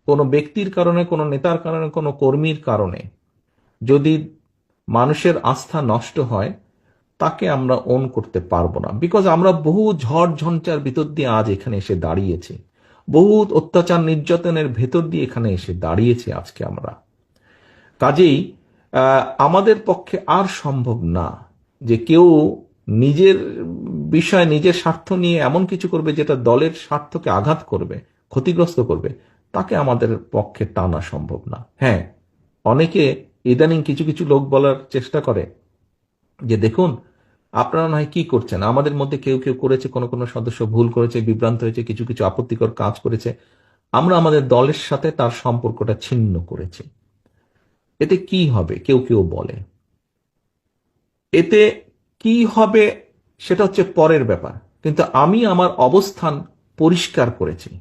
কোনো ব্যক্তির কারণে, কোনো নেতার কারণে, কোনো কর্মীর কারণে যদি মানুষের আস্থা নষ্ট হয়, তাকে আমরা ওন করতে পারবো না। বিকজ আমরা বহু ঝড় ঝঞ্ঝার ভিতর দিয়ে আজ এখানে এসে দাঁড়িয়েছি, বহু অত্যাচার নির্যাতনের ভেতর দিয়ে এখানে এসে দাঁড়িয়েছি আজকে আমরা। কাজেই আমাদের পক্ষে আর সম্ভব না যে কেউ নিজের বিষয়, নিজের স্বার্থ নিয়ে এমন কিছু করবে যেটা দলের স্বার্থকে আঘাত করবে, ক্ষতিগ্রস্ত করবে। তাকে আমাদের পক্ষে টানা সম্ভব না। হ্যাঁ, অনেকে ইদানিং কিছু কিছু লোক বলার চেষ্টা করে যে দেখুন, আপনারা নয় কি করছেন, আমাদের মধ্যে কেউ কেউ করেছে, কোনো কোনো সদস্য ভুল করেছে, বিভ্রান্ত হয়েছে, কিছু কিছু আপত্তিকর কাজ করেছে, আমরা আমাদের দলের সাথে তার সম্পর্কটা ছিন্ন করেছি। এতে কি হবে কেউ কেউ বলে, এতে কি হবে সেটা হচ্ছে পরের ব্যাপার, কিন্তু আমি আমার অবস্থান পরিষ্কার করেছি।